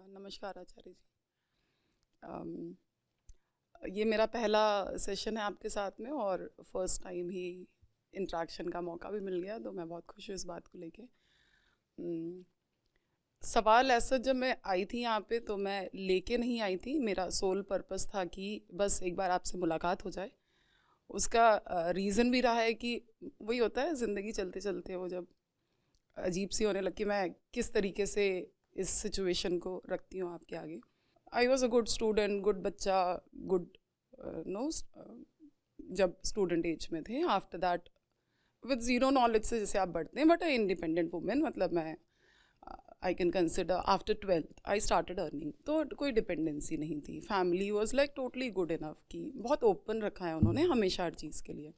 नमस्कार आचार्य जी। ये मेरा पहला सेशन है आपके साथ में और फर्स्ट टाइम ही इंटरेक्शन का मौका भी मिल गया, तो मैं बहुत खुश हूँ इस बात को लेके। सवाल ऐसा, जब मैं आई थी यहाँ पे तो मैं लेके नहीं आई थी, मेरा सोल पर्पस था कि बस एक बार आपसे मुलाकात हो जाए। उसका रीज़न भी रहा है कि वही होता है ज़िंदगी चलते चलते वो जब अजीब सी होने लगी, मैं किस तरीके से इस सिचुएशन को रखती हूँ आपके आगे। I was a good student, good बच्चा, गुड नो जब स्टूडेंट एज में थे। After that with zero knowledge से जैसे आप बढ़ते हैं, बट आई इंडिपेंडेंट वुमेन, मतलब मैं I can consider after 12th I started earning, तो कोई डिपेंडेंसी नहीं थी। Family was like totally good enough कि बहुत ओपन रखा है उन्होंने हमेशा हर चीज़ के लिए।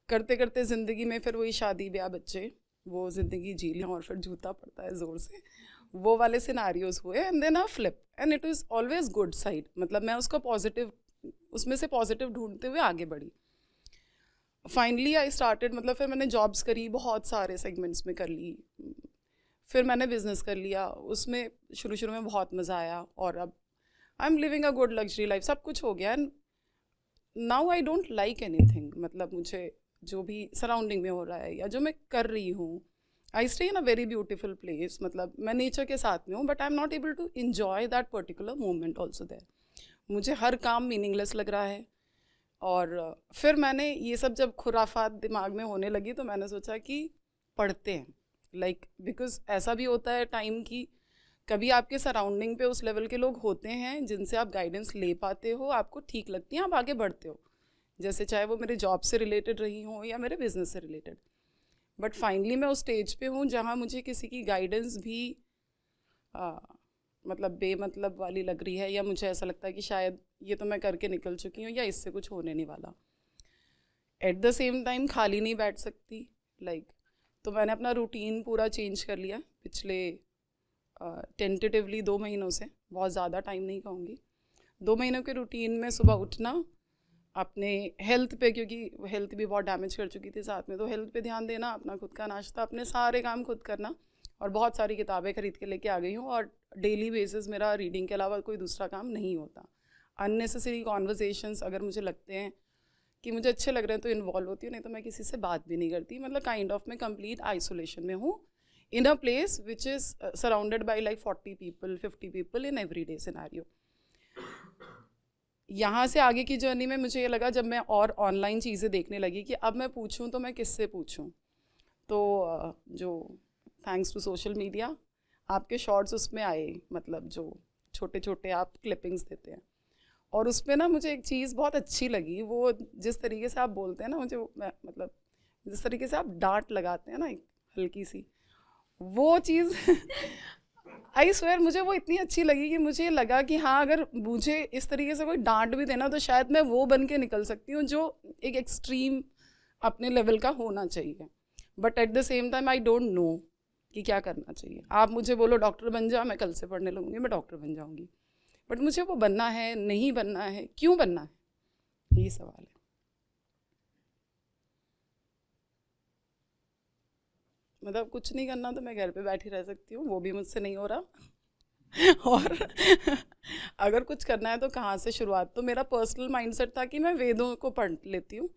करते करते ज़िंदगी में फिर वही शादी ब्याह बच्चे, वो ज़िंदगी जी ली और फिर जूता पड़ता है ज़ोर से, वो वाले सिनारियोज हुए। And then a flip and it is always good side, मतलब मैं उसका पॉजिटिव, उसमें से पॉजिटिव ढूंढते हुए आगे बढ़ी। फाइनली आई स्टार्टेड, मतलब फिर मैंने जॉब्स करी, बहुत सारे सेगमेंट्स में कर ली, फिर मैंने बिजनेस कर लिया, उसमें शुरू शुरू में बहुत मज़ा आया और अब I am living a good luxury life, सब कुछ हो गया। And now I don't like anything, मतलब मुझे जो भी सराउंडिंग में हो रहा है या जो मैं कर रही हूँ, I stay in a very beautiful place, मतलब मैं नेचर के साथ में हूँ, but I am not able to enjoy that particular moment also there. मुझे हर काम मीनिंगलेस लग रहा है। और फिर मैंने ये सब जब खुराफात दिमाग में होने लगी तो मैंने सोचा कि पढ़ते हैं, लाइक बिकॉज ऐसा भी होता है टाइम की, कभी आपके सराउंडिंग पे उस लेवल के लोग होते हैं जिनसे आप गाइडेंस ले पाते हो, आपको ठीक लगती है, आप आगे बढ़ते हो, जैसे चाहे वो मेरे जॉब से रिलेटेड रही हो या मेरे बिजनेस से रिलेटेड। बट फाइनली मैं उस स्टेज पे हूँ जहाँ मुझे किसी की गाइडेंस भी मतलब बेमतलब वाली लग रही है, या मुझे ऐसा लगता है कि शायद ये तो मैं करके निकल चुकी हूँ या इससे कुछ होने नहीं वाला। एट द सेम टाइम खाली नहीं बैठ सकती, लाइक तो मैंने अपना रूटीन पूरा चेंज कर लिया पिछले टेंटेटिवली 2 महीनों से, बहुत ज़्यादा टाइम नहीं कहूँगी। 2 महीनों के रूटीन में सुबह उठना, अपने हेल्थ पे, क्योंकि हेल्थ भी बहुत डैमेज कर चुकी थी साथ में, तो हेल्थ पे ध्यान देना, अपना खुद का नाश्ता, अपने सारे काम खुद करना, और बहुत सारी किताबें खरीद के लेके आ गई हूँ। और डेली बेसिस मेरा रीडिंग के अलावा कोई दूसरा काम नहीं होता। अननेसेसरी कॉन्वर्जेशंस अगर मुझे लगते हैं कि मुझे अच्छे लग रहे हैं तो इन्वॉल्व होती हूँ, नहीं तो मैं किसी से बात भी नहीं करती, मतलब काइंड ऑफ मैं कंप्लीट आइसोलेशन में हूँ, in a place which is surrounded by like 40 people 50 people in every day scenario. यहाँ से आगे की जर्नी में मुझे ये लगा, जब मैं और ऑनलाइन चीज़ें देखने लगी, कि अब मैं पूछूं तो मैं किससे पूछूं, तो जो थैंक्स टू सोशल मीडिया आपके शॉर्ट्स उसमें आए, मतलब जो छोटे छोटे आप क्लिपिंग्स देते हैं, और उसमें ना मुझे एक चीज़ बहुत अच्छी लगी, वो जिस तरीके से आप बोलते हैं ना, मुझे मतलब जिस तरीके से आप डांट लगाते हैं ना एक हल्की सी, वो चीज़ आई स्वेयर मुझे वो इतनी अच्छी लगी कि मुझे लगा कि हाँ, अगर मुझे इस तरीके से कोई डांट भी देना तो शायद मैं वो बन के निकल सकती हूँ जो एक एक्सट्रीम अपने लेवल का होना चाहिए। But at the same time I don't know कि क्या करना चाहिए। आप मुझे बोलो डॉक्टर बन जा, मैं कल से पढ़ने लगूंगी, मैं डॉक्टर बन जाऊंगी, बट मुझे वो बनना है, नहीं बनना है, क्यों बनना है, ये सवाल है। मतलब कुछ नहीं करना तो मैं घर पे बैठी रह सकती हूँ, वो भी मुझसे नहीं हो रहा। और अगर कुछ करना है तो कहाँ से शुरुआत, तो मेरा पर्सनल माइंडसेट था कि मैं वेदों को पढ़ लेती हूँ,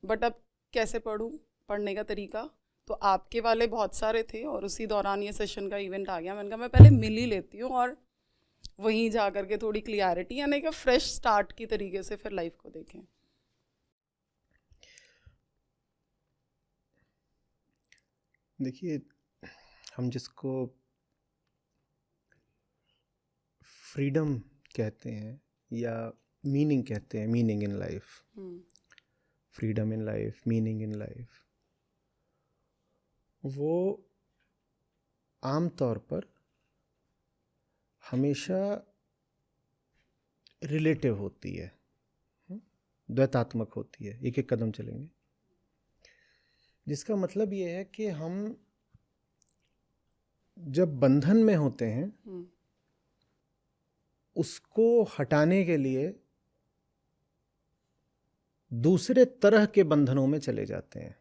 बट अब कैसे पढूं, पढ़ने का तरीका, तो आपके वाले बहुत सारे थे और उसी दौरान ये सेशन का इवेंट आ गया। मैंने कहा मैं पहले मिल ही लेती हूँ और वहीं जा करके थोड़ी क्लियरिटी, यानी कि फ्रेश स्टार्ट की तरीके से फिर लाइफ को देखें। देखिए, हम जिसको फ्रीडम कहते हैं या मीनिंग कहते हैं, meaning in life, freedom in life, meaning in life, वो आम तौर पर हमेशा रिलेटिव होती है, द्वैतात्मक होती है। एक एक कदम चलेंगे, जिसका मतलब ये है कि हम जब बंधन में होते हैं उसको हटाने के लिए दूसरे तरह के बंधनों में चले जाते हैं।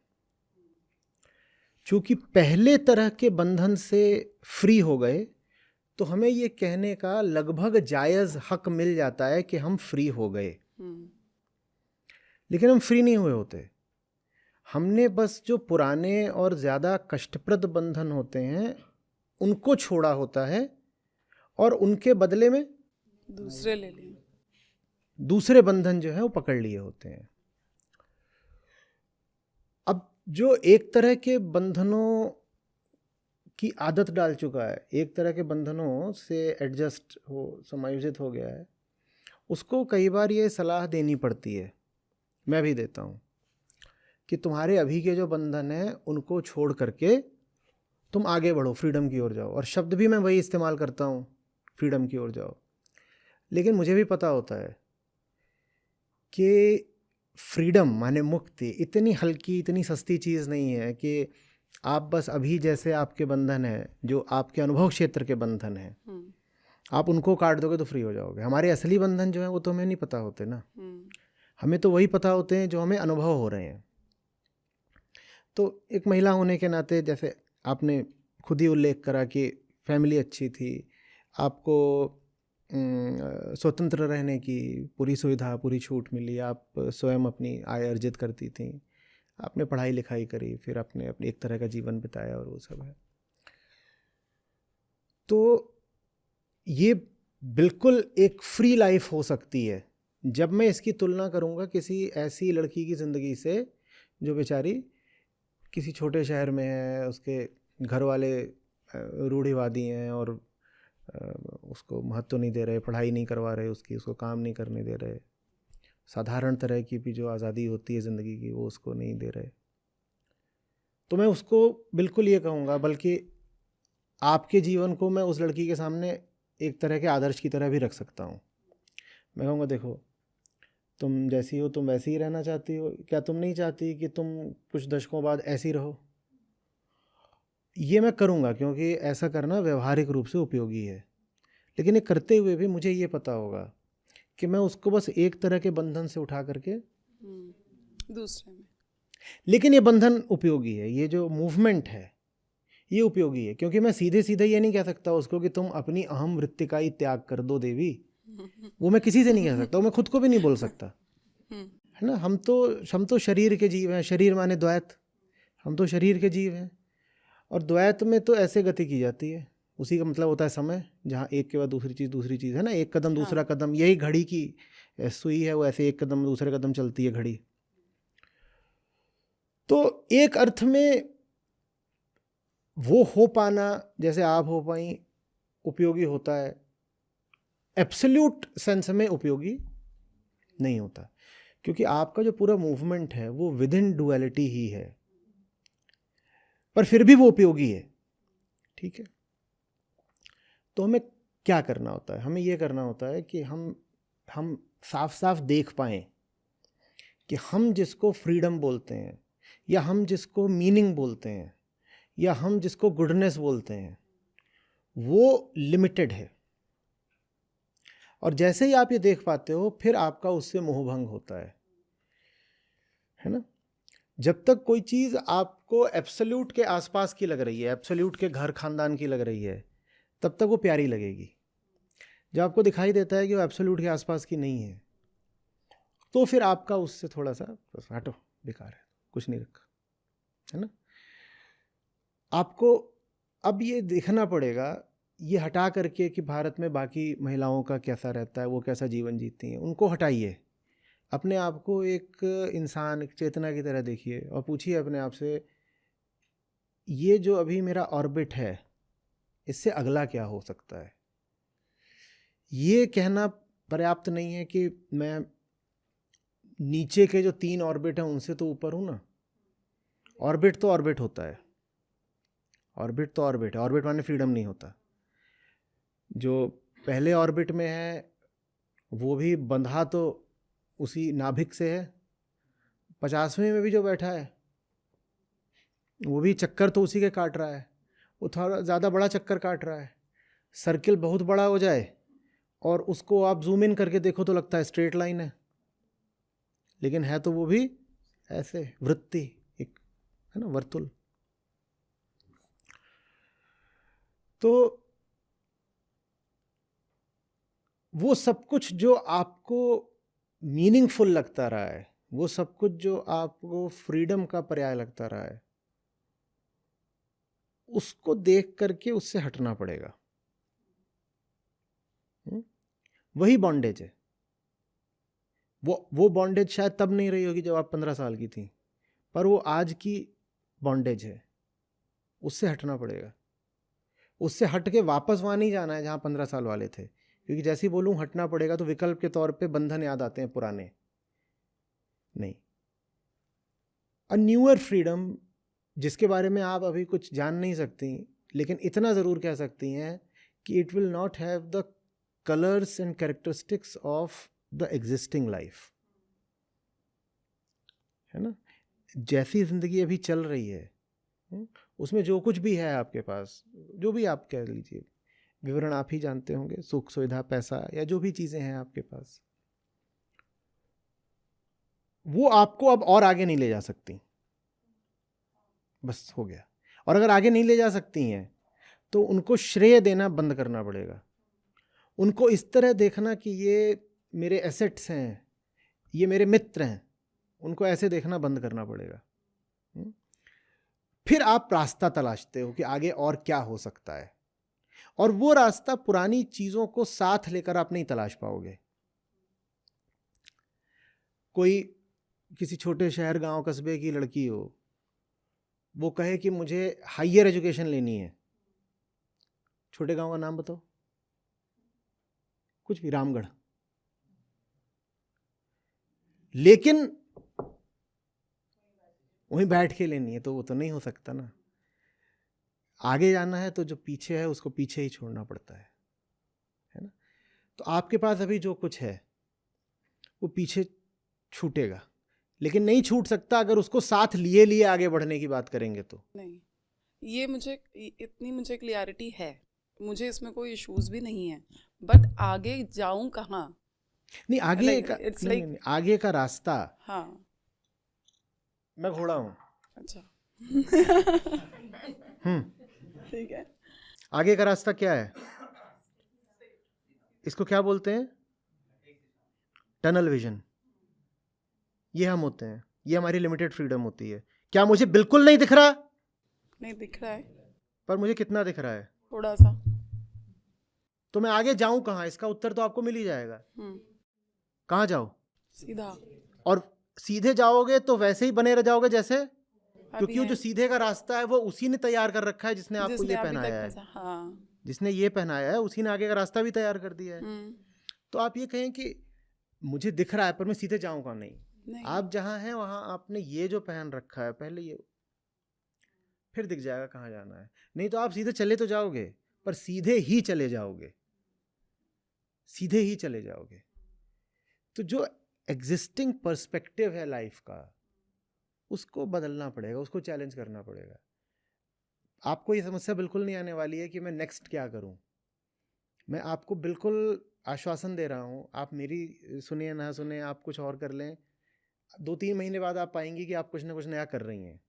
चूंकि पहले तरह के बंधन से फ्री हो गए तो हमें ये कहने का लगभग जायज़ हक मिल जाता है कि हम फ्री हो गए, लेकिन हम फ्री नहीं हुए होते। हमने बस जो पुराने और ज़्यादा कष्टप्रद बंधन होते हैं उनको छोड़ा होता है और उनके बदले में दूसरे ले लिए। दूसरे बंधन जो है वो पकड़ लिए होते हैं। अब जो एक तरह के बंधनों की आदत डाल चुका है, एक तरह के बंधनों से एडजस्ट हो, समायोजित हो गया है, उसको कई बार ये सलाह देनी पड़ती है, मैं भी देता हूँ, कि तुम्हारे अभी के जो बंधन हैं उनको छोड़ करके तुम आगे बढ़ो, फ्रीडम की ओर जाओ। और शब्द भी मैं वही इस्तेमाल करता हूँ, फ्रीडम की ओर जाओ। लेकिन मुझे भी पता होता है कि फ्रीडम माने मुक्ति इतनी हल्की, इतनी सस्ती चीज़ नहीं है कि आप बस अभी जैसे आपके बंधन हैं, जो आपके अनुभव क्षेत्र के बंधन हैं, आप उनको काट दोगे तो फ्री हो जाओगे। हमारे असली बंधन जो हैं वो तो हमें नहीं पता होते ना, हमें तो वही पता होते हैं जो हमें अनुभव हो रहे हैं। तो एक महिला होने के नाते, जैसे आपने खुद ही उल्लेख करा कि फैमिली अच्छी थी, आपको स्वतंत्र रहने की पूरी सुविधा, पूरी छूट मिली, आप स्वयं अपनी आय अर्जित करती थी, आपने पढ़ाई लिखाई करी, फिर आपने अपनी एक तरह का जीवन बिताया और वो सब है। तो ये बिल्कुल एक फ्री लाइफ हो सकती है जब मैं इसकी तुलना करूँगा किसी ऐसी लड़की की ज़िंदगी से जो बेचारी किसी छोटे शहर में है, उसके घर वाले रूढ़िवादी हैं और उसको महत्व नहीं दे रहे, पढ़ाई नहीं करवा रहे उसको काम नहीं करने दे रहे, साधारण तरह की भी जो आज़ादी होती है ज़िंदगी की वो उसको नहीं दे रहे। तो मैं उसको बिल्कुल ये कहूँगा, बल्कि आपके जीवन को मैं उस लड़की के सामने एक तरह के आदर्श की तरह भी रख सकता हूँ। मैं कहूँगा, देखो तुम जैसी हो तुम वैसी ही रहना चाहती हो, क्या तुम नहीं चाहती कि तुम कुछ दशकों बाद ऐसी रहो? ये मैं करूँगा क्योंकि ऐसा करना व्यवहारिक रूप से उपयोगी है। लेकिन ये करते हुए भी मुझे ये पता होगा कि मैं उसको बस एक तरह के बंधन से उठा करके दूसरे में, लेकिन ये बंधन उपयोगी है, ये जो मूवमेंट है ये उपयोगी है, क्योंकि मैं सीधे सीधे ये नहीं कह सकता उसको कि तुम अपनी अहम वृत्ति का ही त्याग कर दो देवी। वो मैं किसी से नहीं कह सकता, वो मैं खुद को भी नहीं बोल सकता, है ना। हम तो शरीर के जीव हैं, शरीर माने द्वैत, हम तो शरीर के जीव हैं। और द्वैत में तो ऐसे गति की जाती है, उसी का मतलब होता है समय, जहाँ एक के बाद दूसरी चीज़ है ना, एक कदम दूसरा कदम, यही घड़ी की सुई है, वो ऐसे एक कदम दूसरे कदम चलती है घड़ी। तो एक अर्थ में वो हो पाना जैसे आप हो पाई उपयोगी होता है, एब्सोल्यूट सेंस में उपयोगी नहीं होता, क्योंकि आपका जो पूरा मूवमेंट है वो विद इन डुअलिटी ही है, पर फिर भी वो उपयोगी है, ठीक है। तो हमें क्या करना होता है? हमें ये करना होता है कि हम साफ साफ देख पाएँ कि हम जिसको फ्रीडम बोलते हैं, या हम जिसको मीनिंग बोलते हैं, या हम जिसको गुडनेस बोलते हैं, वो लिमिटेड है। और जैसे ही आप ये देख पाते हो फिर आपका उससे मोहभंग होता है ना। जब तक कोई चीज़ आपको एब्सोल्यूट के आसपास की लग रही है, एब्सोल्यूट के घर खानदान की लग रही है, तब तक वो प्यारी लगेगी। जब आपको दिखाई देता है कि वो एब्सोल्यूट के आसपास की नहीं है, तो फिर आपका उससे थोड़ा सा हटो, बेकार है, कुछ नहीं रखा, है ना। आपको अब ये देखना पड़ेगा, ये हटा करके कि भारत में बाकी महिलाओं का कैसा रहता है, वो कैसा जीवन जीती हैं, उनको हटाइए। अपने आप को एक इंसान, एक चेतना की तरह देखिए और पूछिए अपने आप से, ये जो अभी मेरा ऑर्बिट है इससे अगला क्या हो सकता है। ये कहना पर्याप्त नहीं है कि मैं नीचे के जो 3 ऑर्बिट हैं उनसे तो ऊपर हूँ ना। ऑर्बिट तो ऑर्बिट होता है, ऑर्बिट तो ऑर्बिट है, ऑर्बिट माने फ्रीडम नहीं होता। जो पहले ऑर्बिट में है वो भी बंधा तो उसी नाभिक से है, 50वें में भी जो बैठा है वो भी चक्कर तो उसी के काट रहा है, वो थोड़ा ज़्यादा बड़ा चक्कर काट रहा है। सर्किल बहुत बड़ा हो जाए और उसको आप जूम इन करके देखो तो लगता है स्ट्रेट लाइन है, लेकिन है तो वो भी ऐसे वृत्ति, एक है ना, वर्तुल। तो वो सब कुछ जो आपको मीनिंगफुल लगता रहा है, वो सब कुछ जो आपको फ्रीडम का पर्याय लगता रहा है, उसको देख करके उससे हटना पड़ेगा। वही बॉन्डेज है। वो बॉन्डेज शायद तब नहीं रही होगी जब आप 15 साल की थी, पर वो आज की बॉन्डेज है, उससे हटना पड़ेगा। उससे हट के वापस वहाँ नहीं जाना है जहाँ 15 साल वाले थे, क्योंकि जैसे ही बोलूँ हटना पड़ेगा तो विकल्प के तौर पे बंधन याद आते हैं पुराने। नहीं, अ न्यूअर फ्रीडम जिसके बारे में आप अभी कुछ जान नहीं सकती, लेकिन इतना ज़रूर कह सकती हैं कि it will not have the colours and characteristics of the existing life, है ना। जैसी ज़िंदगी अभी चल रही है, उसमें जो कुछ भी है आपके पास, जो भी आप कह लीजिए, विवरण आप ही जानते होंगे, सुख सुविधा पैसा या जो भी चीज़ें हैं आपके पास, वो आपको अब और आगे नहीं ले जा सकती, बस हो गया। और अगर आगे नहीं ले जा सकती हैं तो उनको श्रेय देना बंद करना पड़ेगा। उनको इस तरह देखना कि ये मेरे एसेट्स हैं, ये मेरे मित्र हैं, उनको ऐसे देखना बंद करना पड़ेगा। फिर आप रास्ता तलाशते हो कि आगे और क्या हो सकता है, और वो रास्ता पुरानी चीज़ों को साथ लेकर आप नहीं तलाश पाओगे। कोई किसी छोटे शहर गांव कस्बे की लड़की हो, वो कहे कि मुझे हाईयर एजुकेशन लेनी है, छोटे गांव का नाम बताओ, कुछ भी, रामगढ़, लेकिन वहीं बैठ के लेनी है, तो वो तो नहीं हो सकता ना। आगे जाना है तो जो पीछे है उसको पीछे ही छोड़ना पड़ता है ना। तो आपके पास अभी जो कुछ है वो पीछे छूटेगा, लेकिन नहीं छूट सकता अगर उसको साथ लिए लिए आगे बढ़ने की बात करेंगे तो। नहीं, ये इतनी मुझे क्लियरिटी है, मुझे इसमें कोई इश्यूज भी नहीं है, बट आगे जाऊं कहाँ? नहीं, आगे का नहीं, आगे का रास्ता। हाँ, मैं घोड़ा हूँ। अच्छा। ठीक है। आगे का रास्ता क्या है? इसको क्या बोलते हैं? Tunnel vision. ये हम होते हैं, ये हमारी लिमिटेड फ्रीडम होती है। क्या मुझे बिल्कुल नहीं दिख रहा? नहीं दिख रहा है, पर मुझे कितना दिख रहा है? थोड़ा सा। तो मैं आगे जाऊं कहाँ? इसका उत्तर तो आपको मिल ही जाएगा। कहाँ जाओ? सीधा। और सीधे जाओगे तो वैसे ही बने रह जाओगे जैसे, क्योंकि वो जो सीधे का रास्ता है वो उसी ने तैयार कर रखा है जिसने आपको ये पहनाया है। हाँ। जिसने ये पहनाया है उसी ने आगे का रास्ता भी तैयार कर दिया है। तो आप ये कहें कि मुझे दिख रहा है पर मैं सीधे जाऊंगा नहीं। आप जहां हैं वहां आपने ये जो पहन रखा है पहले, ये फिर दिख जाएगा कहाँ जाना है। नहीं तो आप सीधे चले तो जाओगे, पर सीधे ही चले जाओगे, सीधे ही चले जाओगे। तो जो एग्जिस्टिंग पर्सपेक्टिव है लाइफ का, उसको बदलना पड़ेगा, उसको चैलेंज करना पड़ेगा। आपको ये समस्या बिल्कुल नहीं आने वाली है कि मैं नेक्स्ट क्या करूं। मैं आपको बिल्कुल आश्वासन दे रहा हूं, आप मेरी सुनिए ना सुने, आप कुछ और कर लें, 2-3 महीने बाद आप पाएंगी कि आप कुछ ना कुछ नया कर रही हैं।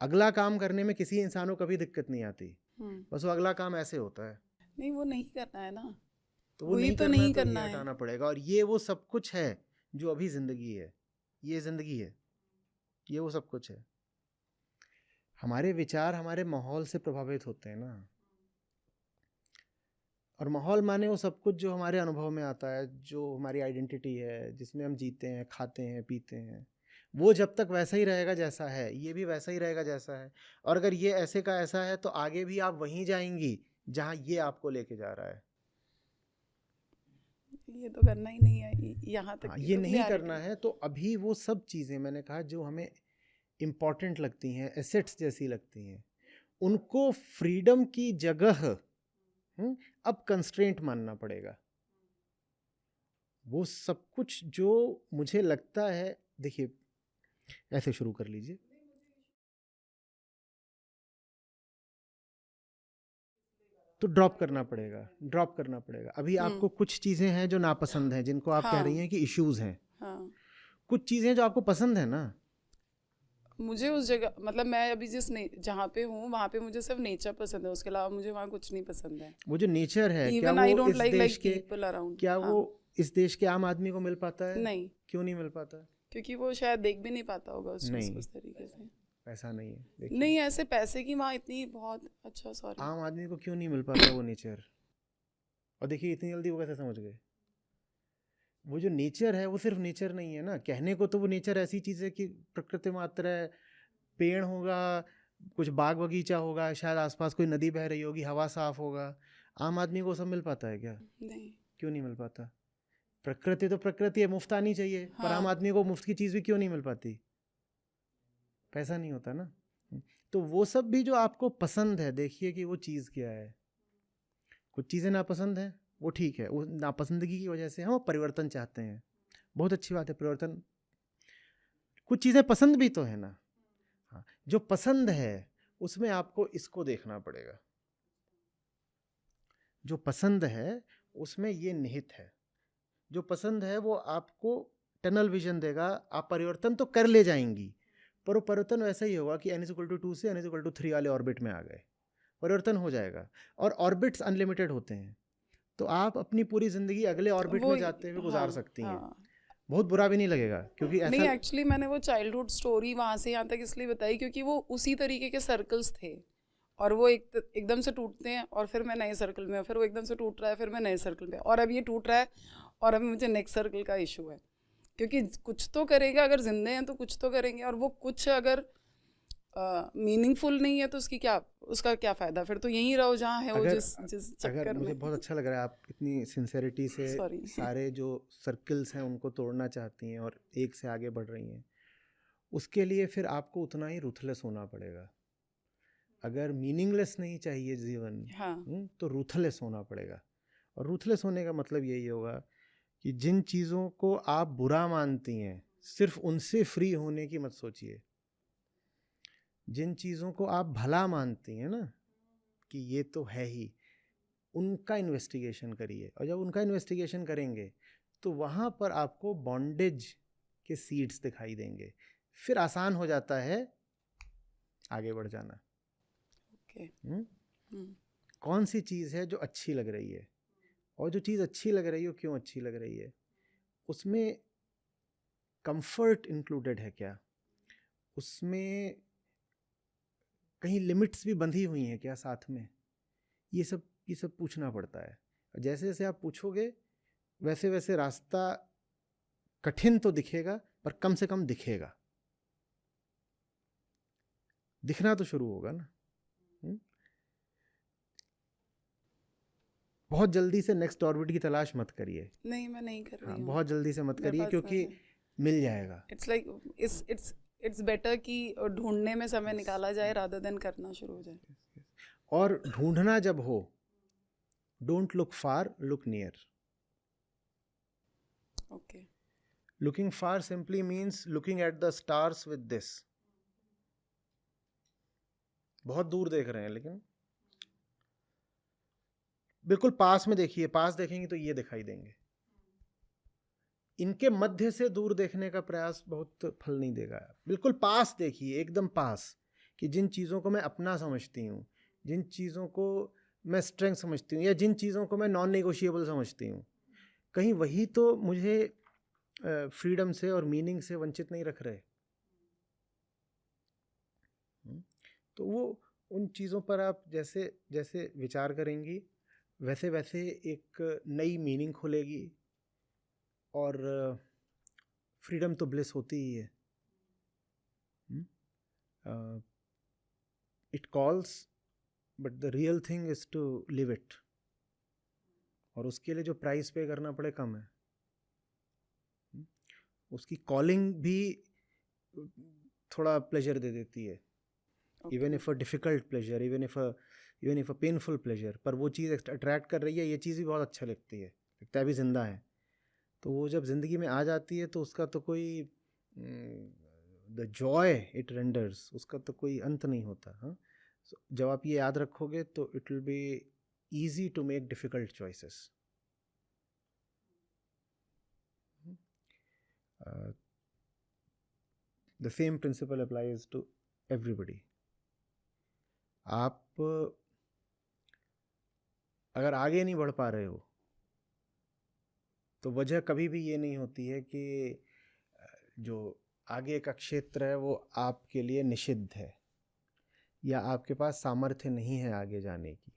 अगला काम करने में किसी इंसान को कभी दिक्कत नहीं आती, बस वो अगला काम ऐसे होता है। नहीं, वो नहीं करना है ना, तो वो नहीं करना है, तो हटाना पड़ेगा। और ये वो सब कुछ है जो अभी जिंदगी है, ये जिंदगी है, ये वो सब कुछ है। हमारे विचार हमारे माहौल से प्रभावित होते हैं ना, और माहौल माने वो सब कुछ जो हमारे अनुभव में आता है, जो हमारी आइडेंटिटी है, जिसमें हम जीते हैं, खाते हैं, पीते हैं, वो जब तक वैसा ही रहेगा जैसा है, ये भी वैसा ही रहेगा जैसा है। और अगर ये ऐसे का ऐसा है तो आगे भी आप वहीं जाएंगी जहां ये आपको लेके जा रहा है। ये तो करना ही नहीं है यहाँ तक। ये तो नहीं करना है। तो अभी वो सब चीज़ें मैंने कहा जो हमें इम्पॉर्टेंट लगती हैं, एसेट्स जैसी लगती हैं, उनको फ्रीडम की जगह अब कंस्ट्रेंट मानना पड़ेगा। वो सब कुछ जो मुझे लगता है, देखिए ऐसे शुरू कर लीजिए। तो ड्रॉप करना पड़ेगा। अभी आपको कुछ चीज़ें हैं जो नापसंद हैं, जिनको आप कह रही हैं कि इश्यूज हैं। कुछ चीज़ें जो आपको पसंद है ना, मुझे उस जगह मतलब मैं अभी जहाँ पे हूँ वहाँ पे मुझे सिर्फ नेचर पसंद है, उसके अलावा मुझे वहाँ कुछ नहीं पसंद है। वो जो नेचर है, क्या इवन आई वो डोंट इस लाइक देश के, पीपल अराउंड। क्या हाँ, वो इस देश के आम आदमी को मिल पाता है? नहीं, क्यों नहीं मिल पाता? क्योंकि वो शायद देख भी नहीं पाता होगा उस चीज़ को नहीं, उस तरीके से। ऐसा नहीं है। देखिए, नहीं, ऐसे पैसे की वहाँ इतनी बहुत अच्छा, सॉरी। आम आदमी को क्यों नहीं मिल पाता वो नेचर? और देखिए इतनी जल्दी वो कैसे समझ गए? वो जो नेचर है वो सिर्फ नेचर नहीं है ना, कहने को तो वो नेचर ऐसी चीज़ है कि प्रकृति मात्र है, पेड़ होगा, कुछ बाग बगीचा होगा, शायद आसपास कोई नदी बह रही होगी, हवा साफ होगा। आम आदमी को सब मिल पाता है क्या? नहीं। क्यों नहीं मिल पाता? प्रकृति तो प्रकृति है, मुफ्त आनी चाहिए, पर आम हाँ, आदमी को मुफ्त की चीज़ भी क्यों नहीं मिल पाती? पैसा नहीं होता ना। तो वो सब भी जो आपको पसंद है, देखिए कि वो चीज़ क्या है। कुछ चीज़ें नापसंद हैं, वो ठीक है, वो नापसंदगी की वजह से हम परिवर्तन चाहते हैं, बहुत अच्छी बात है परिवर्तन। कुछ चीज़ें पसंद भी तो है ना। हाँ, जो पसंद है उसमें आपको इसको देखना पड़ेगा। जो पसंद है उसमें ये निहित है। जो पसंद है वो आपको टनल विजन देगा, आप परिवर्तन तो कर ले जाएंगी, पर वो परिवर्तन वैसा ही होगा कि n=2 से n=3 वाले ऑर्बिट में आ गए, परिवर्तन हो जाएगा। और ऑर्बिट्स अनलिमिटेड होते हैं, तो आप अपनी पूरी ज़िंदगी अगले ऑर्बिट वो में जाते हुए गुजार हाँ, सकती हैं। हाँ। बहुत बुरा भी नहीं लगेगा, क्योंकि नहीं, ऐसा एक्चुअली मैंने वो चाइल्डहुड स्टोरी वहाँ से यहाँ तक इसलिए बताई क्योंकि वो उसी तरीके के सर्कल्स थे, और वो एकदम से टूटते हैं और फिर मैं नए सर्कल में, फिर वो एकदम से टूट रहा है, फिर मैं नए सर्कल में, और अब ये टूट रहा है और अब मुझे नेक्स्ट सर्कल का इशू है। क्योंकि कुछ तो करेगा, अगर जिंदे हैं तो कुछ तो करेंगे, और वो कुछ अगर मीनिंगफुल नहीं है तो उसका क्या फ़ायदा? फिर तो यहीं रहो जहाँ है वो, अगर जिस जिस अगर चक्कर मुझे में। बहुत अच्छा लग रहा है आप इतनी सिंसेरिटी से सॉरी। सारे जो सर्कल्स हैं उनको तोड़ना चाहती हैं और एक से आगे बढ़ रही हैं। उसके लिए फिर आपको उतना ही रूथलेस होना पड़ेगा। अगर मीनिंगलेस नहीं चाहिए जीवन, हाँ, तो रूथलेस होना पड़ेगा। और रूथलेस होने का मतलब यही होगा कि जिन चीज़ों को आप बुरा मानती हैं, सिर्फ उनसे फ्री होने की मत सोचिए। जिन चीज़ों को आप भला मानती हैं ना कि ये तो है ही, उनका इन्वेस्टिगेशन करिए। और जब उनका इन्वेस्टिगेशन करेंगे तो वहाँ पर आपको बॉन्डेज के सीड्स दिखाई देंगे, फिर आसान हो जाता है आगे बढ़ जाना। ओके। कौन सी चीज़ है जो अच्छी लग रही है, और जो चीज़ अच्छी लग रही है क्यों अच्छी लग रही है, उसमें कंफर्ट इंक्लूडेड है क्या, उसमें कहीं लिमिट्स भी बंधी हुई हैं क्या साथ में, ये सब पूछना पड़ता है। और जैसे जैसे आप पूछोगे वैसे वैसे रास्ता कठिन तो दिखेगा, पर कम से कम दिखेगा, दिखना तो शुरू होगा ना। बहुत जल्दी से नेक्स्ट ऑर्बिट की तलाश मत करिए। नहीं, मैं नहीं कर रही हाँ, हूँ। बहुत जल्दी से मत मेरे करिए, पास क्योंकि मिल जाएगा। इट्स लाइक इट्स बेटर कि ढूंढने में समय निकाला जाए रादर देन करना शुरू हो जाए। और ढूंढना जब हो, don't look far, look near. Okay. Looking far simply means looking at the stars with this. बहुत दूर देख रहे हैं, लेकिन बिल्कुल पास में देखिए। पास देखेंगे तो ये दिखाई देंगे। इनके मध्य से दूर देखने का प्रयास बहुत फल नहीं देगा। बिल्कुल पास देखिए, एकदम पास, कि जिन चीज़ों को मैं अपना समझती हूँ, जिन चीज़ों को मैं स्ट्रेंथ समझती हूँ, या जिन चीज़ों को मैं नॉन नेगोशिएबल समझती हूँ, कहीं वही तो मुझे फ्रीडम से और मीनिंग से वंचित नहीं रख रहे। तो वो उन चीज़ों पर आप जैसे जैसे विचार करेंगी, वैसे वैसे एक नई मीनिंग खुलेगी। और फ्रीडम तो ब्लिस होती ही है। It calls, but the real thing is to live it. और उसके लिए जो प्राइस पे करना पड़े कम है। उसकी कॉलिंग भी थोड़ा प्लेजर दे देती है, even if a difficult pleasure, even if a painful pleasure. पर वो चीज़ अट्रैक्ट कर रही है, ये चीज़ भी बहुत अच्छा लगती है, लगता है भी जिंदा है। तो वो जब ज़िंदगी में आ जाती है तो उसका तो कोई द जॉय इट रेंडर्स, उसका तो कोई अंत नहीं होता। हाँ, जब आप ये याद रखोगे तो it will be easy to make difficult choices. The same principle applies to everybody. आप अगर आगे नहीं बढ़ पा रहे हो तो वजह कभी भी ये नहीं होती है कि जो आगे का क्षेत्र है वो आपके लिए निषिद्ध है या आपके पास सामर्थ्य नहीं है आगे जाने की।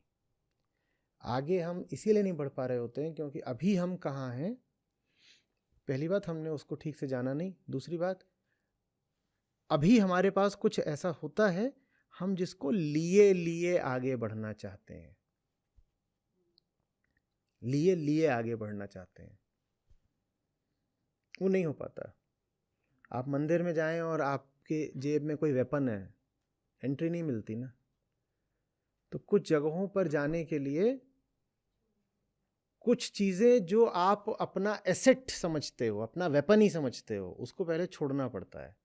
आगे हम इसीलिए नहीं बढ़ पा रहे होते हैं क्योंकि अभी हम कहाँ हैं। पहली बात, हमने उसको ठीक से जाना नहीं। दूसरी बात, अभी हमारे पास कुछ ऐसा होता है हम जिसको लिए लिए आगे बढ़ना चाहते हैं, लिए लिए आगे बढ़ना चाहते हैं, वो नहीं हो पाता। आप मंदिर में जाएं और आपके जेब में कोई वेपन है, एंट्री नहीं मिलती ना। तो कुछ जगहों पर जाने के लिए कुछ चीज़ें जो आप अपना एसेट समझते हो, अपना वेपन ही समझते हो, उसको पहले छोड़ना पड़ता है।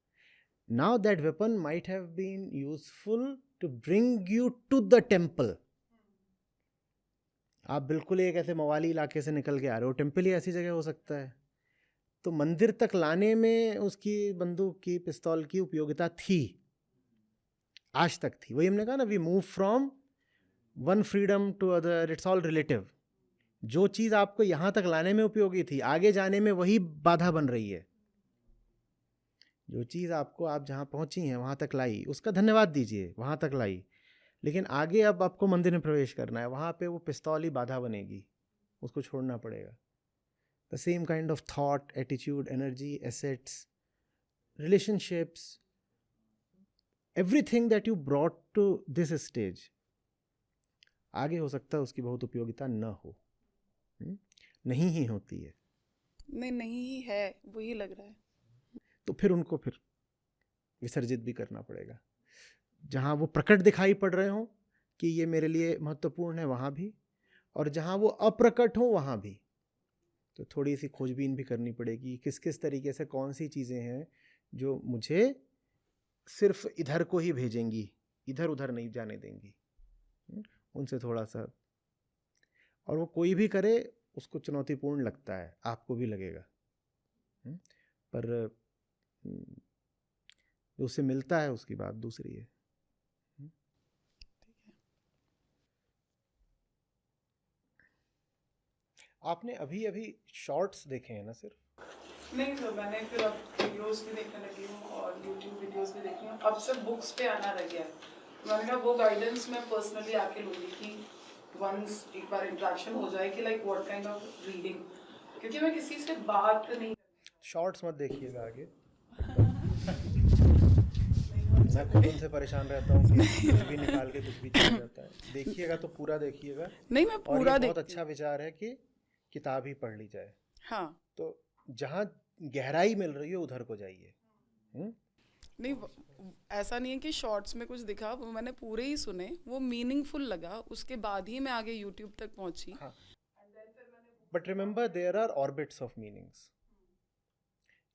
Now that weapon might have been useful to bring you to the temple. आप बिल्कुल एक ऐसे मवाली इलाके से निकल के आ रहे हो, टेम्पल ही ऐसी जगह हो सकता है, तो मंदिर तक लाने में उसकी बंदूक की, पिस्तौल की उपयोगिता थी, आज तक थी। वही हमने कहा ना, we move from one freedom to other, it's all relative. जो चीज़ आपको यहाँ तक लाने में उपयोगी थी, आगे जाने में वही बाधा बन रही है। जो चीज़ आपको, आप जहाँ पहुँची हैं वहाँ तक लाई, उसका धन्यवाद दीजिए, वहाँ तक लाई। लेकिन आगे अब आपको मंदिर में प्रवेश करना है, वहाँ पे वो पिस्तौल ही बाधा बनेगी, उसको छोड़ना पड़ेगा। The same kind of thought, attitude, energy, assets, relationships, everything that you brought to this stage, आगे हो सकता है उसकी बहुत उपयोगिता न हो। नहीं ही होती है। नहीं ही है, वही लग रहा है। तो फिर उनको फिर विसर्जित भी करना पड़ेगा। जहाँ वो प्रकट दिखाई पड़ रहे हों कि ये मेरे लिए महत्वपूर्ण है, वहाँ भी, और जहाँ वो अप्रकट हो वहाँ भी। तो थोड़ी सी खोजबीन भी करनी पड़ेगी, किस किस तरीके से कौन सी चीज़ें हैं जो मुझे सिर्फ इधर को ही भेजेंगी, इधर उधर नहीं जाने देंगी। उनसे थोड़ा सा, और वो कोई भी करे उसको चुनौतीपूर्ण लगता है, आपको भी लगेगा, पर जो उससे मिलता है उसकी बात दूसरी है। आपने अभी अभी शॉर्ट्स देखे हैं ना सिर्फ? नहीं तो मैंने फिर अब वीडियोस भी देखने लगी हूँ और यूट्यूब वीडियोस भी देखी हूँ। अब सब बुक्स पे आना लग गया है। मैंने कहा वो गाइडेंस मैं पर्सनली आके लूँगी कि वंस एक बार इंटरेक्शन हो जाए कि like what kind of reading, क्योंकि मैं किसी से बात नहीं। शॉर्ट्स मत देखिएगा आगे। मैं खुद उनसे परेशान रहता हूँ कि कुछ भी निकाल के कुछ भी चल जाता है। देखिएगा तो पूरा देखिएगा। नहीं, मैं पूरा बहुत अच्छा विचार है कि किताब ही पढ़ ली जाए। हाँ, तो जहाँ गहराई मिल रही है उधर को जाइए। नहीं ऐसा नहीं है कि शॉर्ट्स में कुछ दिखा, वो मैंने पूरे ही सुने, वो मीनिंगफुल लगा, उसके बाद ही मैं आगे यूट्यूब तक पहुंची। हाँ, but remember there are orbits of meanings.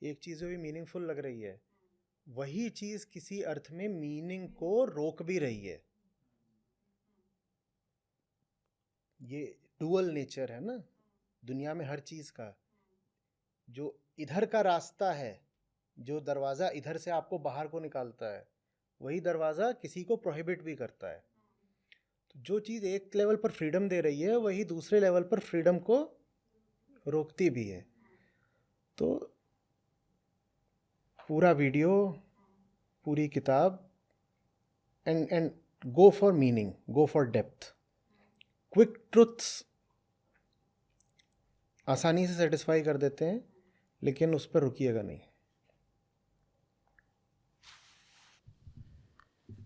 एक चीज़ जो भी मीनिंगफुल लग रही है, वही चीज़ किसी अर्थ में मीनिंग को रोक भी रही है। ये डुअल नेचर है ना दुनिया में हर चीज़ का। जो इधर का रास्ता है, जो दरवाज़ा इधर से आपको बाहर को निकालता है, वही दरवाज़ा किसी को प्रोहिबिट भी करता है। तो जो चीज़ एक लेवल पर फ्रीडम दे रही है, वही दूसरे लेवल पर फ्रीडम को रोकती भी है। तो पूरा वीडियो, पूरी किताब, and go for meaning, go for depth. Quick truths आसानी से सेटिस्फाई कर देते हैं, लेकिन उस पर रुकिएगा नहीं।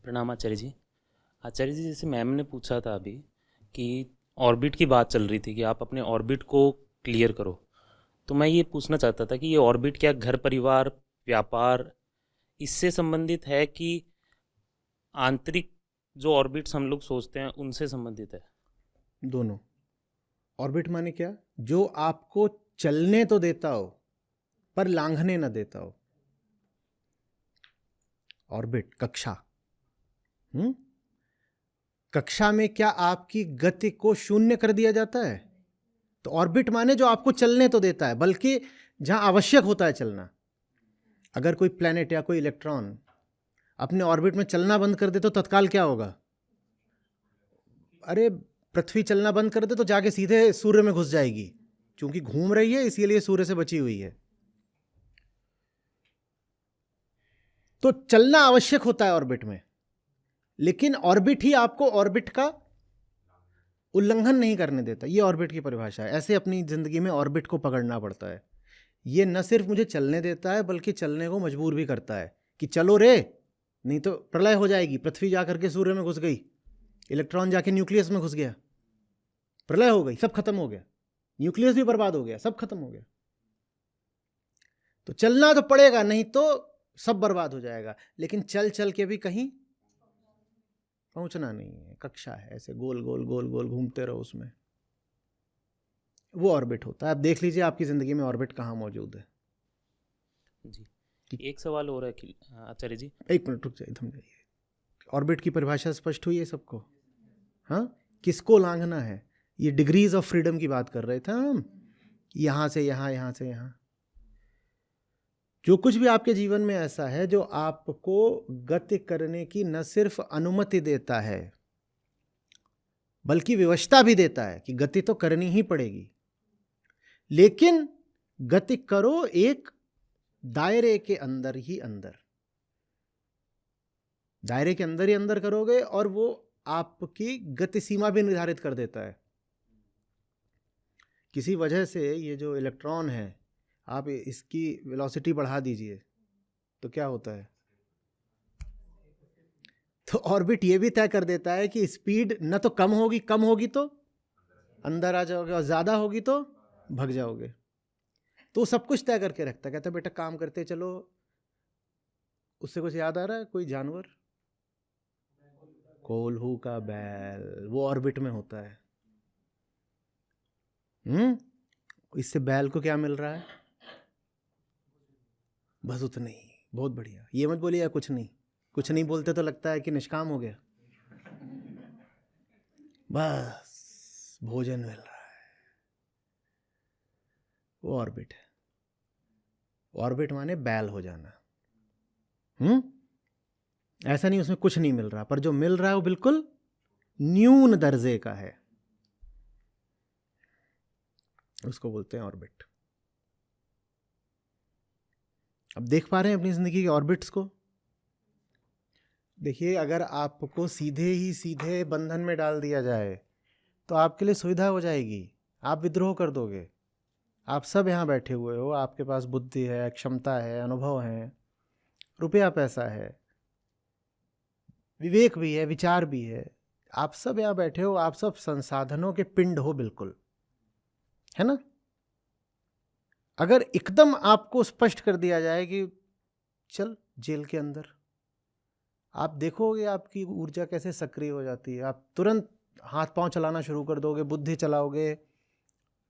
प्रणाम आचार्य जी। आचार्य जी, जैसे मैम ने पूछा था अभी कि ऑर्बिट की बात चल रही थी कि आप अपने ऑर्बिट को क्लियर करो, तो मैं ये पूछना चाहता था कि ये ऑर्बिट क्या घर परिवार, व्यापार, इससे संबंधित है कि आंतरिक जो ऑर्बिट्स हम लोग सोचते हैं उनसे संबंधित है? दोनों। ऑर्बिट माने क्या? जो आपको चलने तो देता हो पर लांघने ना देता हो। ऑर्बिट, कक्षा। कक्षा में क्या आपकी गति को शून्य कर दिया जाता है? तो ऑर्बिट माने जो आपको चलने तो देता है, बल्कि जहां आवश्यक होता है चलना। अगर कोई प्लैनेट या कोई इलेक्ट्रॉन अपने ऑर्बिट में चलना बंद कर दे तो तत्काल क्या होगा? अरे पृथ्वी चलना बंद कर दे तो जाके सीधे सूर्य में घुस जाएगी, क्योंकि घूम रही है इसीलिए सूर्य से बची हुई है। तो चलना आवश्यक होता है ऑर्बिट में, लेकिन ऑर्बिट ही आपको ऑर्बिट का उल्लंघन नहीं करने देता। ये ऑर्बिट की परिभाषा है। ऐसे अपनी जिंदगी में ऑर्बिट को पकड़ना पड़ता है। ये न सिर्फ मुझे चलने देता है बल्कि चलने को मजबूर भी करता है कि चलो रे, नहीं तो प्रलय हो जाएगी। पृथ्वी जा करके सूर्य में घुस गई, इलेक्ट्रॉन जाके न्यूक्लियस में घुस गया, प्रलय हो गई, सब खत्म हो गया, न्यूक्लियस भी बर्बाद हो गया, सब खत्म हो गया। तो चलना तो पड़ेगा, नहीं तो सब बर्बाद हो जाएगा। लेकिन चल चल के भी कहीं पहुंचना नहीं है। कक्षा है, ऐसे गोल गोल गोल गोल घूमते रहो उसमें, वो ऑर्बिट होता है। आप देख लीजिए आपकी जिंदगी में ऑर्बिट कहाँ मौजूद है। जी, एक सवाल हो रहा है कि आचार्य जी, एक मिनट रुक जाइए, थम जाइए। ऑर्बिट की परिभाषा स्पष्ट हुई है सबको? हाँ, किसको लांघना है? ये डिग्रीज ऑफ फ्रीडम की बात कर रहे थे हम, यहाँ से यहाँ, यहाँ से यहाँ। जो कुछ भी आपके जीवन में ऐसा है जो आपको गति करने की न सिर्फ अनुमति देता है बल्कि विवशता भी देता है कि गति तो करनी ही पड़ेगी, लेकिन गति करो एक दायरे के अंदर ही अंदर। दायरे के अंदर ही अंदर करोगे और वो आपकी गति सीमा भी निर्धारित कर देता है। किसी वजह से ये जो इलेक्ट्रॉन है, आप इसकी वेलोसिटी बढ़ा दीजिए तो क्या होता है? तो ऑर्बिट ये भी तय कर देता है कि स्पीड न तो कम होगी, कम होगी तो अंदर आ जाओगे, और ज़्यादा होगी तो भग जाओगे। तो सब कुछ तय करके रखता है। कहता है बेटा काम करते चलो। उससे कुछ याद आ रहा है? कोई जानवर? कोल्हू का बैल, वो ऑर्बिट में होता है। इससे बैल को क्या मिल रहा है? बस उतना ही। बहुत बढ़िया। ये मत बोलिए कुछ नहीं। कुछ नहीं बोलते तो लगता है कि निष्काम हो गया। बस भोजन मिल रहा है, वो ऑर्बिट है। ऑर्बिट माने बैल हो जाना। ऐसा नहीं उसमें कुछ नहीं मिल रहा, पर जो मिल रहा है वो बिल्कुल न्यून दर्जे का है, उसको बोलते हैं ऑर्बिट। अब देख पा रहे हैं अपनी जिंदगी के ऑर्बिट्स को? देखिए, अगर आपको सीधे ही सीधे बंधन में डाल दिया जाए तो आपके लिए सुविधा हो जाएगी, आप विद्रोह कर दोगे। आप सब यहाँ बैठे हुए हो, आपके पास बुद्धि है, क्षमता है, अनुभव है, रुपया पैसा है, विवेक भी है, विचार भी है। आप सब यहाँ बैठे हो, आप सब संसाधनों के पिंड हो, बिल्कुल, है ना? अगर एकदम आपको स्पष्ट कर दिया जाए कि चल जेल के अंदर, आप देखोगे आपकी ऊर्जा कैसे सक्रिय हो जाती है। आप तुरंत हाथ पांव चलाना शुरू कर दोगे, बुद्धि चलाओगे,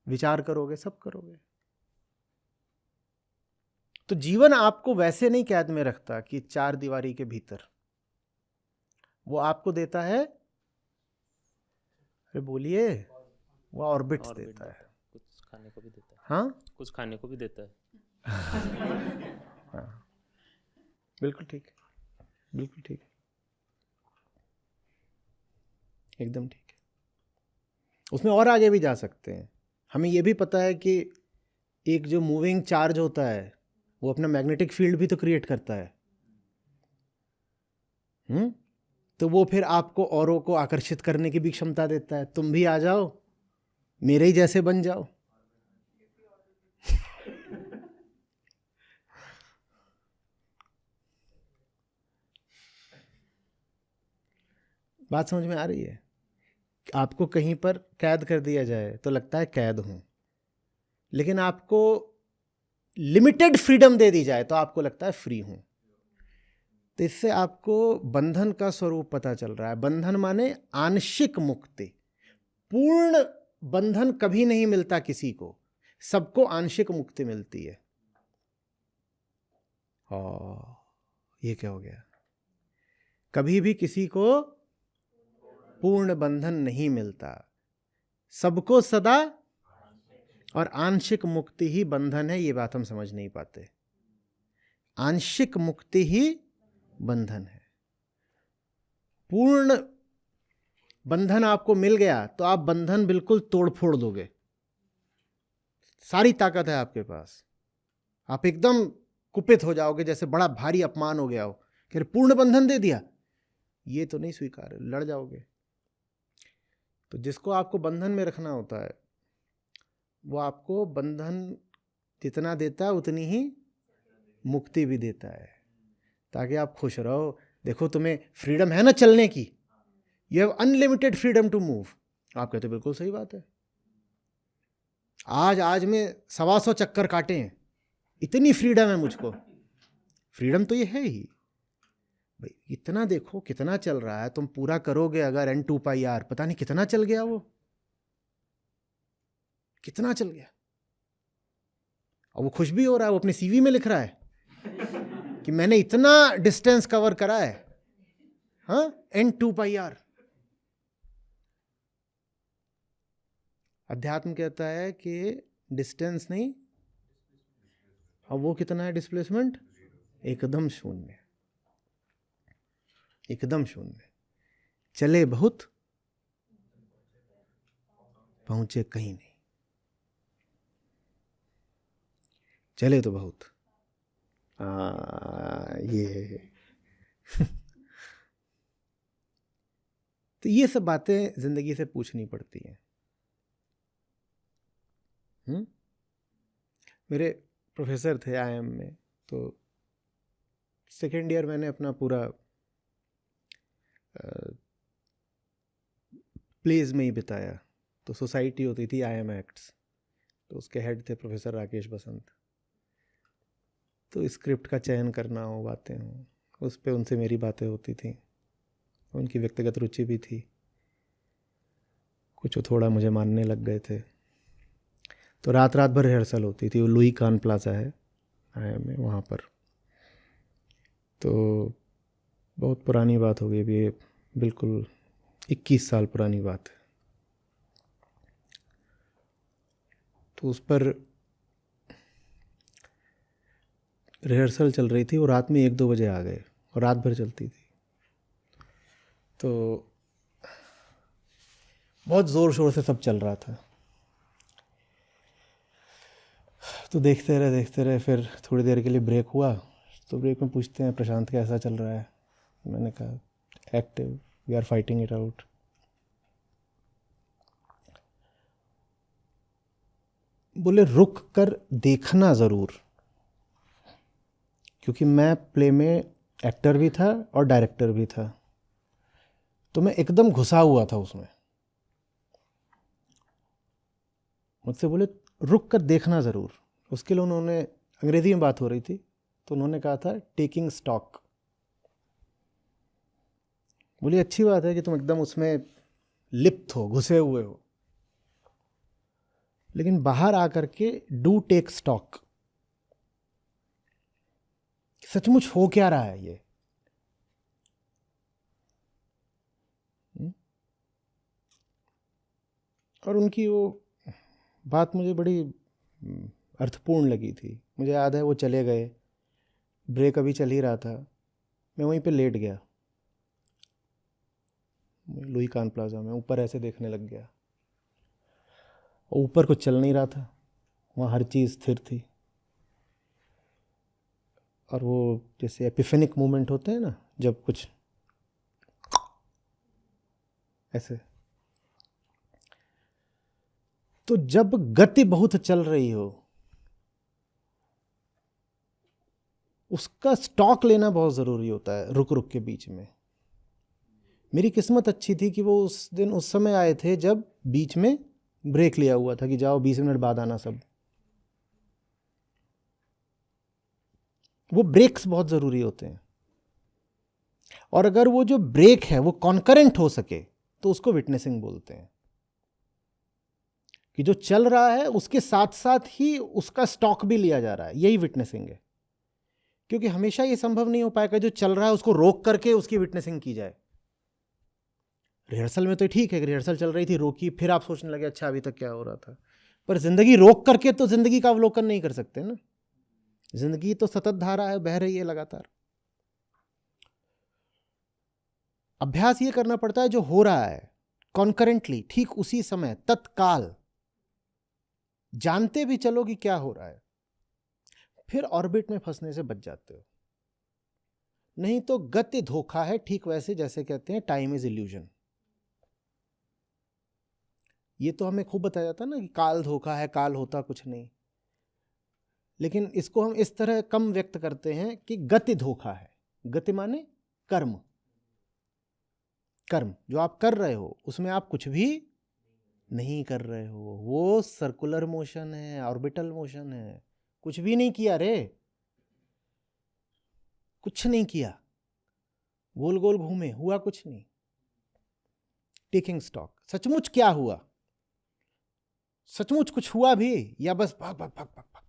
विचार करोगे, सब करोगे। तो जीवन आपको वैसे नहीं कैद में रखता कि चार दीवारी के भीतर, वो आपको देता है, अरे बोलिए, वो ऑर्बिट्स देता है। कुछ खाने को भी देता है। हाँ, कुछ खाने को भी देता है। हाँ, बिल्कुल ठीक है, बिल्कुल ठीक है, एकदम ठीक है। उसमें और आगे भी जा सकते हैं। हमें यह भी पता है कि एक जो मूविंग चार्ज होता है वो अपना मैग्नेटिक फील्ड भी तो क्रिएट करता है। तो वो फिर आपको औरों को आकर्षित करने की भी क्षमता देता है। तुम भी आ जाओ, मेरे ही जैसे बन जाओ। बात समझ में आ रही है? आपको कहीं पर कैद कर दिया जाए तो लगता है कैद हूं, लेकिन आपको लिमिटेड फ्रीडम दे दी जाए तो आपको लगता है फ्री हूं। तो इससे आपको बंधन का स्वरूप पता चल रहा है। बंधन माने आंशिक मुक्ति। पूर्ण बंधन कभी नहीं मिलता किसी को, सबको आंशिक मुक्ति मिलती है। ये क्या हो गया? कभी भी किसी को पूर्ण बंधन नहीं मिलता, सबको सदा और आंशिक मुक्ति ही बंधन है। ये बात हम समझ नहीं पाते। आंशिक मुक्ति ही बंधन है। पूर्ण बंधन आपको मिल गया तो आप बंधन बिल्कुल तोड़ फोड़ दोगे, सारी ताकत है आपके पास, आप एकदम कुपित हो जाओगे, जैसे बड़ा भारी अपमान हो गया हो कि पूर्ण बंधन दे दिया, ये तो नहीं स्वीकार, लड़ जाओगे। तो जिसको आपको बंधन में रखना होता है वो आपको बंधन जितना देता है उतनी ही मुक्ति भी देता है, ताकि आप खुश रहो। देखो तुम्हें फ्रीडम है ना चलने की, you have unlimited freedom to move. आप कहते बिल्कुल सही बात है, आज में 125 चक्कर काटे हैं, इतनी फ्रीडम है मुझको। फ्रीडम तो ये है ही भाई, इतना देखो कितना चल रहा है, तुम पूरा करोगे अगर n2πr, पता नहीं कितना चल गया, वो कितना चल गया। और वो खुश भी हो रहा है, वो अपने सीवी में लिख रहा है कि मैंने इतना डिस्टेंस कवर करा है, हाँ n2πr। अध्यात्म कहता है कि डिस्टेंस नहीं, अब वो कितना है डिस्प्लेसमेंट, एकदम शून्य, एकदम शून्य। चले बहुत पहुंचे कहीं नहीं, चले तो बहुत ये तो ये सब बातें जिंदगी से पूछनी पड़ती हैं। मेरे प्रोफेसर थे IIM में, तो सेकेंड ईयर मैंने अपना पूरा प्लेज में ही बिताया। तो सोसाइटी होती थी IIM एक्ट्स, तो उसके हेड थे प्रोफेसर राकेश बसंत। तो स्क्रिप्ट का चयन करना हो, बातें हो, उस पे उनसे मेरी बातें होती थी, उनकी व्यक्तिगत रुचि भी थी, कुछ थोड़ा मुझे मानने लग गए थे। तो रात भर रिहर्सल होती थी, वो लुई कान प्लाजा है IIM में, वहाँ पर। तो बहुत पुरानी बात हो गई, अभी ये बिल्कुल 21 साल पुरानी बात है। तो उस पर रिहर्सल चल रही थी, वो रात में 1-2 बजे आ गए और रात भर चलती थी। तो बहुत ज़ोर शोर से सब चल रहा था। तो देखते रहे, फिर थोड़ी देर के लिए ब्रेक हुआ। तो ब्रेक में पूछते हैं, प्रशांत कैसा चल रहा है? मैंने कहा active, we are fighting it out. बोले रुक कर देखना ज़रूर, क्योंकि मैं प्ले में एक्टर भी था और डायरेक्टर भी था, तो मैं एकदम घुसा हुआ था उसमें। मुझसे बोले रुक कर देखना ज़रूर। उसके लिए उन्होंने, अंग्रेज़ी में बात हो रही थी, तो उन्होंने कहा था टेकिंग स्टॉक। बोली अच्छी बात है कि तुम एकदम उसमें लिप्त हो, घुसे हुए हो, लेकिन बाहर आकर के डू टेक स्टॉक, सचमुच हो क्या रहा है ये। और उनकी वो बात मुझे बड़ी अर्थपूर्ण लगी थी। मुझे याद है वो चले गए, ब्रेक अभी चल ही रहा था, मैं वहीं पे लेट गया लुई कान प्लाजा में, ऊपर ऐसे देखने लग गया। और ऊपर कुछ चल नहीं रहा था, वहाँ हर चीज़ स्थिर थी। और वो जैसे एपिफेनिक मोमेंट होते हैं ना, जब कुछ ऐसे, तो जब गति बहुत चल रही हो, उसका स्टॉक लेना बहुत ज़रूरी होता है, रुक रुक के बीच में। मेरी किस्मत अच्छी थी कि वो उस दिन उस समय आए थे जब बीच में ब्रेक लिया हुआ था कि जाओ 20 मिनट बाद आना सब। वो ब्रेक्स बहुत ज़रूरी होते हैं, और अगर वो जो ब्रेक है वो कॉन्करेंट हो सके तो उसको विटनेसिंग बोलते हैं, कि जो चल रहा है उसके साथ साथ ही उसका स्टॉक भी लिया जा रहा है, यही विटनेसिंग है। क्योंकि हमेशा ये संभव नहीं हो पाएगा जो चल रहा है उसको रोक करके उसकी विटनेसिंग की जाए। रिहर्सल में तो ठीक है कि रिहर्सल चल रही थी, रोकी, फिर आप सोचने लगे अच्छा अभी तक क्या हो रहा था, पर जिंदगी रोक करके तो जिंदगी का अवलोकन नहीं कर सकते ना। जिंदगी तो सतत धारा है, बह रही है लगातार। अभ्यास ये करना पड़ता है जो हो रहा है कॉन्करेंटली, ठीक उसी समय, तत्काल, जानते भी चलो कि क्या हो रहा है, फिर ऑर्बिट में फंसने से बच जाते हो। नहीं तो गति धोखा है, ठीक वैसे जैसे कहते हैं टाइम इज इल्यूजन। ये तो हमें खूब बताया जाता है ना कि काल धोखा है, काल होता कुछ नहीं। लेकिन इसको हम इस तरह कम व्यक्त करते हैं कि गति धोखा है। गति माने कर्म, कर्म जो आप कर रहे हो उसमें आप कुछ भी नहीं कर रहे हो, वो सर्कुलर मोशन है, ऑर्बिटल मोशन है। कुछ भी नहीं किया रे, कुछ नहीं किया, गोल गोल घूमे, हुआ कुछ नहीं। टेकिंग स्टॉक, सचमुच क्या हुआ, सचमुच कुछ हुआ भी, या बस भाग भाग भाग भाग भाग।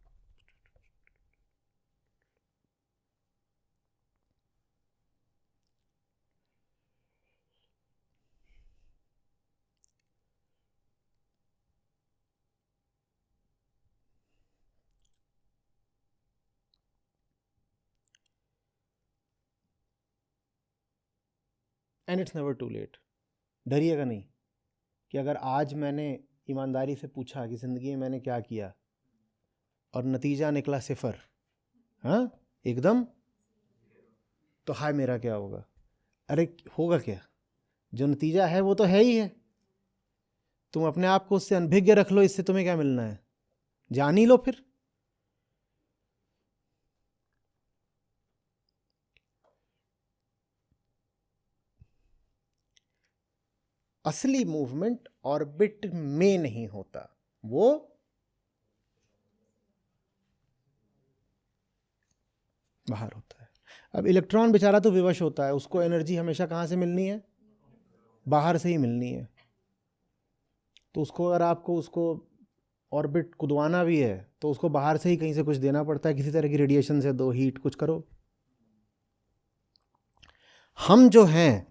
And it's never too late. डरिएगा नहीं कि अगर आज मैंने ईमानदारी से पूछा कि ज़िंदगी में मैंने क्या किया और नतीजा निकला सिफर, हाँ एकदम, तो हाय मेरा क्या होगा? अरे होगा क्या, जो नतीजा है वो तो है ही है। तुम अपने आप को उससे अनभिज्ञ रख लो, इससे तुम्हें क्या मिलना है, जान ही लो फिर। असली मूवमेंट ऑर्बिट में नहीं होता, वो बाहर होता है। अब इलेक्ट्रॉन बेचारा तो विवश होता है, उसको एनर्जी हमेशा कहाँ से मिलनी है, बाहर से ही मिलनी है। तो उसको अगर आपको उसको ऑर्बिट कुदवाना भी है तो उसको बाहर से ही कहीं से कुछ देना पड़ता है, किसी तरह की रेडिएशन से दो, हीट कुछ करो। हम जो हैं,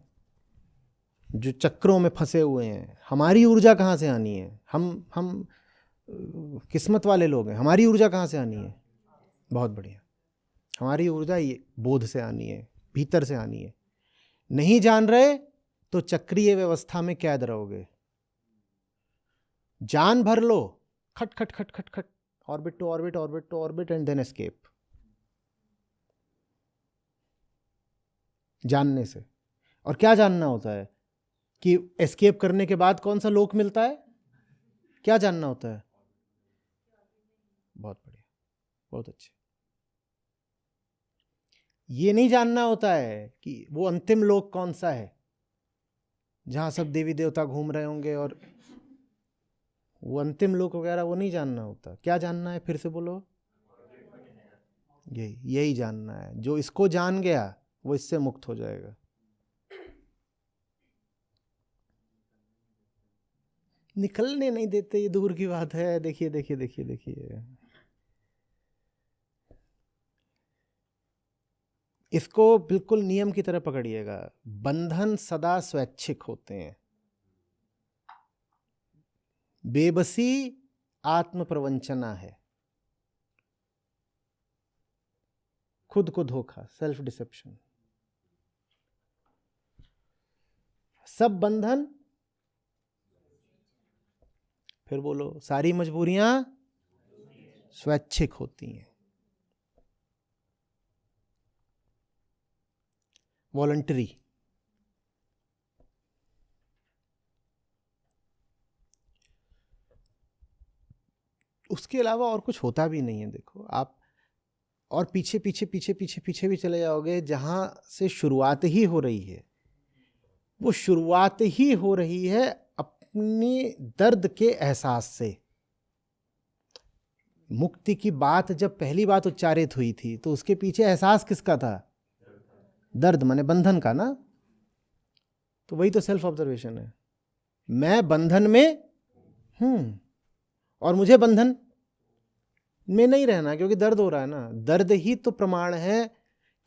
जो चक्रों में फंसे हुए हैं, हमारी ऊर्जा कहाँ से आनी है? हम किस्मत वाले लोग हैं, हमारी ऊर्जा कहाँ से आनी है? बहुत बढ़िया, हमारी ऊर्जा ये बोध से आनी है, भीतर से आनी है। नहीं जान रहे तो चक्रीय व्यवस्था में कैद रहोगे। जान भर लो, खट खट खट खट खट, orbit to orbit, orbit to orbit, and then escape. जानने से। और क्या जानना होता है कि एस्केप करने के बाद कौन सा लोक मिलता है, क्या जानना होता है? बहुत बढ़िया, बहुत अच्छे। ये नहीं जानना होता है कि वो अंतिम लोक कौन सा है जहां सब देवी देवता घूम रहे होंगे, और वो अंतिम लोक वगैरह वो नहीं जानना होता। क्या जानना है, फिर से बोलो? यही जानना है। जो इसको जान गया वो इससे मुक्त हो जाएगा। निकलने नहीं देते, ये दूर की बात है। देखिए देखिए देखिए देखिए, इसको बिल्कुल नियम की तरह पकड़िएगा। बंधन सदा स्वैच्छिक होते हैं, बेबसी आत्म प्रवंचना है, खुद को धोखा, सेल्फ डिसेप्शन। सब बंधन, फिर बोलो, सारी मजबूरियां स्वैच्छिक होती हैं, वॉलंटरी। उसके अलावा और कुछ होता भी नहीं है। देखो आप, और पीछे पीछे पीछे पीछे पीछे भी चले जाओगे, जहां से शुरुआत ही हो रही है, वो शुरुआत ही हो रही है अपनी दर्द के एहसास से। मुक्ति की बात जब पहली बात उच्चारित हुई थी तो उसके पीछे एहसास किसका था? दर्द माने बंधन का ना। तो वही तो सेल्फ ऑब्जर्वेशन है। मैं बंधन में हूं और मुझे बंधन में नहीं रहना, क्योंकि दर्द हो रहा है ना। दर्द ही तो प्रमाण है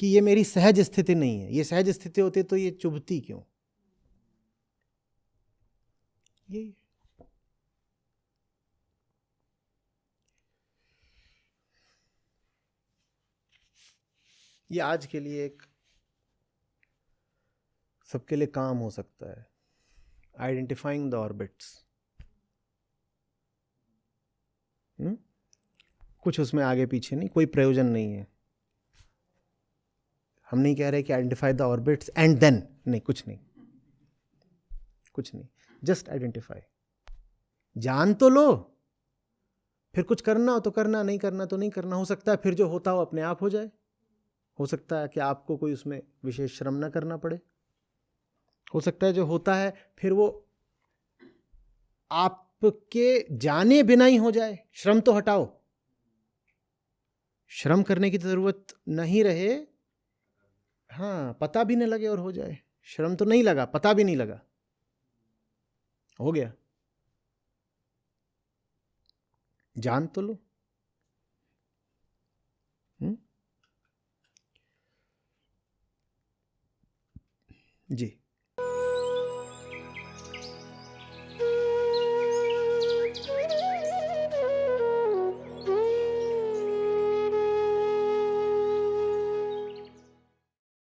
कि ये मेरी सहज स्थिति नहीं है। ये सहज स्थिति होती तो ये चुभती क्यों? ये ये आज के लिए एक सबके लिए काम हो सकता है, आइडेंटिफाइंग द ऑर्बिट्स। कुछ उसमें आगे पीछे नहीं, कोई प्रयोजन नहीं है। हम नहीं कह रहे कि identify the orbits and then, नहीं, कुछ नहीं, कुछ नहीं, जस्ट आइडेंटिफाई। जान तो लो, फिर कुछ करना हो तो करना, नहीं करना तो नहीं करना। हो सकता है फिर जो होता हो अपने आप हो जाए, हो सकता है कि आपको कोई उसमें विशेष श्रम ना करना पड़े, हो सकता है जो होता है फिर वो आपके जाने बिना ही हो जाए। श्रम तो हटाओ, श्रम करने की जरूरत नहीं रहे, हाँ, पता भी नहीं लगे और हो जाए। श्रम तो नहीं लगा, पता भी नहीं लगा, हो गया। जान तो लो। जी।